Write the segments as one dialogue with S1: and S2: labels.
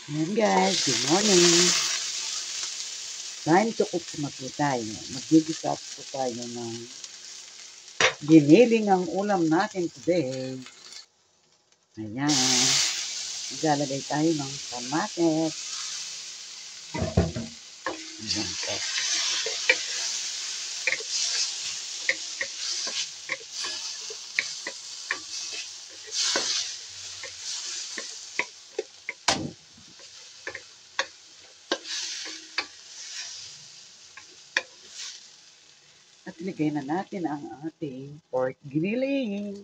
S1: Ayan guys, good morning. Time to cook na po tayo. Mag-gigisa po tayo ng giniling ang ulam natin today. Ayan. Maglalagay tayo ng kamatis. Ayan po. At ilagay na natin ang ating pork giniling.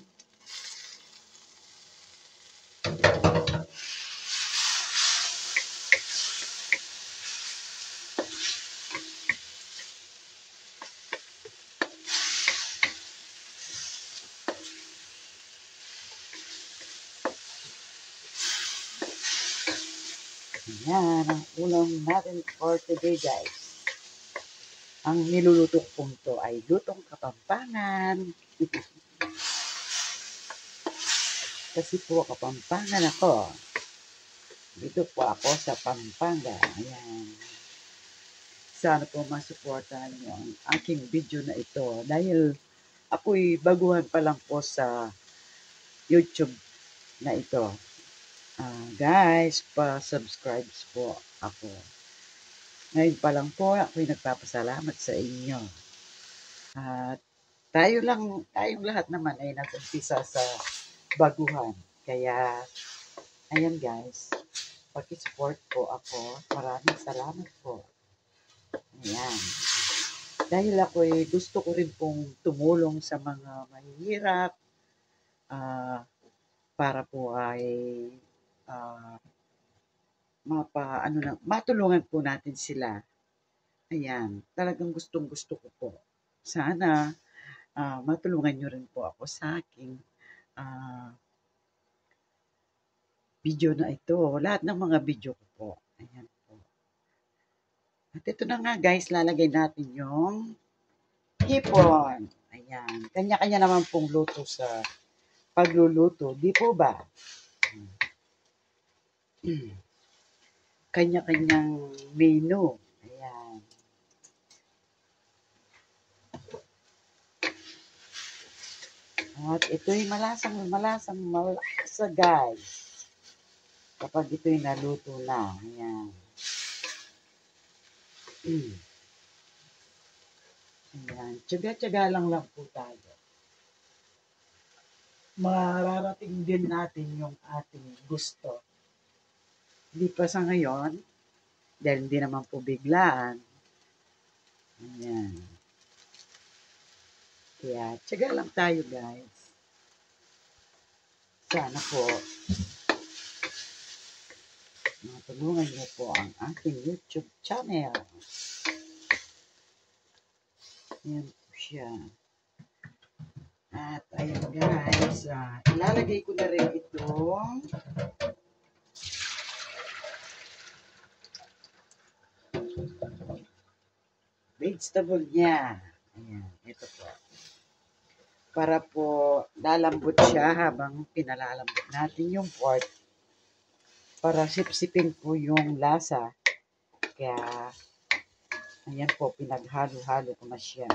S1: Ayan, ang ulam natin for today guys. Ang niluluto kong to ay lutong Kapampangan. Kasi po Kapampangan ako. Dito po ako sa Pampanga. Ayan. Sana po masuportahan niyo ang aking video na ito. Dahil ako'y baguhan pa lang po sa YouTube na ito. Guys, pa-subscribe po ako. Ngayon pa lang po ako'y nagpapasalamat sa inyo. At tayong lahat naman ay nag-umpisa sa baguhan. Kaya, ayan guys, paki-support po ako. Maraming salamat po. Ayan. Dahil ako'y gusto ko rin pong tumulong sa mga mahihirap para po ay matulungan po natin sila. Ayan, talagang gustong-gusto ko po. Sana matulungan nyo rin po ako sa aking video na ito. Lahat ng mga video ko po. Ayan po. At ito na nga guys, lalagay natin yung hipon. Ayan. Kanya-kanya naman pong luto sa pagluluto. Di po ba? Kanya-kanyang menu. Ayan. At ito'y malasang malasa guys. Kapag ito'y naluto na. Ayan. Ayan. Tsaga-tsaga lang po tayo. Mararating din natin yung ating gusto. Hindi pa sa ngayon, dahil hindi naman po biglaan. Ayan. Kaya, tsaga lang tayo guys. Sana po, matulungan niyo po ang ating YouTube channel. Ayan po siya. At ayan guys, ilalagay ko na rin itong vegetable niya. Ayan, ito po. Para po lalambot siya habang pinalalambot natin yung pork. Para sipsipin po yung lasa. Kaya, ayan po, pinaghalo-halo ko na siya.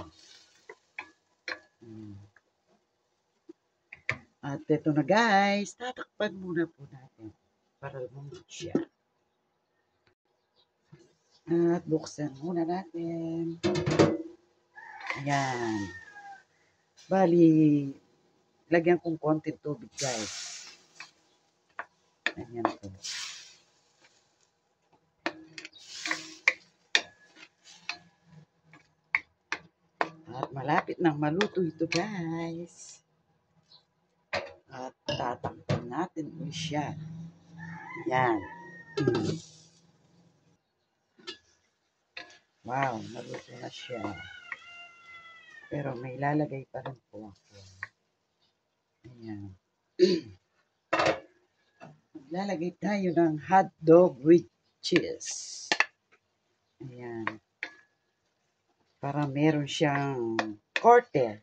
S1: At ito na guys, tatakpan muna po natin para lumambot siya. At buksan muna natin. Ayan. Bali, lagyan kong konting tubig guys. Ayan po. At malapit nang maluto ito guys. At tatakpan natin po siya. Ayan. Wow, naluto na siya. Pero may lalagay pa rin po ako. Ayan. Maglalagay tayo ng hotdog with cheese. Ayan. Para meron siyang korte.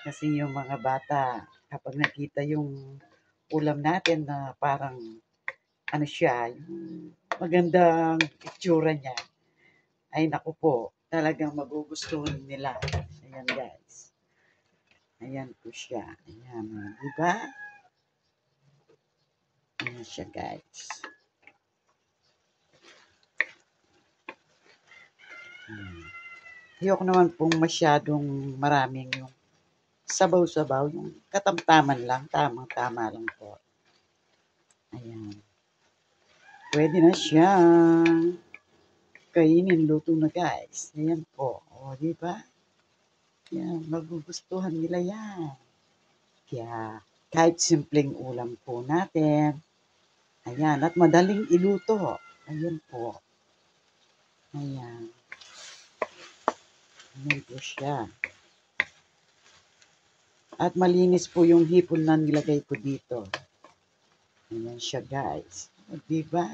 S1: Kasi yung mga bata, kapag nakita yung ulam natin na parang, ano siya, yung magandang itsura niya. Ay naku po, talagang magugustuhan nila. Ayan guys. Ayan po siya. Ayan, diba? Ayan siya guys. Ayoko naman pong masyadong maraming yung sabaw-sabaw, yung katamtaman lang, tamang-tama lang po. Ayan. Pwede na siyang kainin, luto na guys. Ayan po. O, di ba? Yan, magugustuhan nila yan. Kaya, kahit simpleng ulam po natin, ayan, at madaling iluto. Ayan po. Ayan. Ayan po siya. At malinis po yung hipon na nilagay ko dito. Ayan siya guys. O, diba?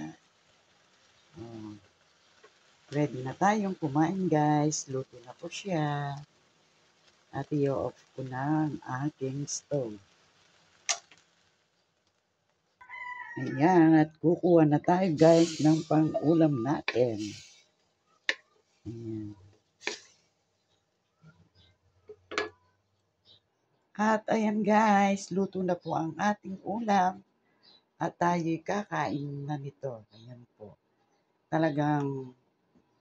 S1: O, ready na tayong kumain guys. Luto na po siya. At i-off ko na ang aking stove. Ayan, at kukuha na tayo guys ng pang-ulam natin. Ayan. At ayan guys, luto na po ang ating ulam. At tayo'y kakain na nito. Ayan po. Talagang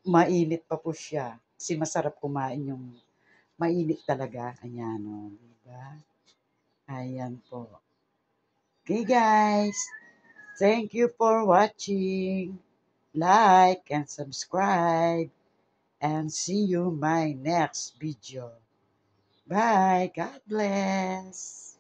S1: mainit pa po siya. Kasi masarap kumain yung mainit talaga. Ayan o. Diba? Ayan po. Okay guys. Thank you for watching. Like and subscribe. And see you my next video. Bye. God bless.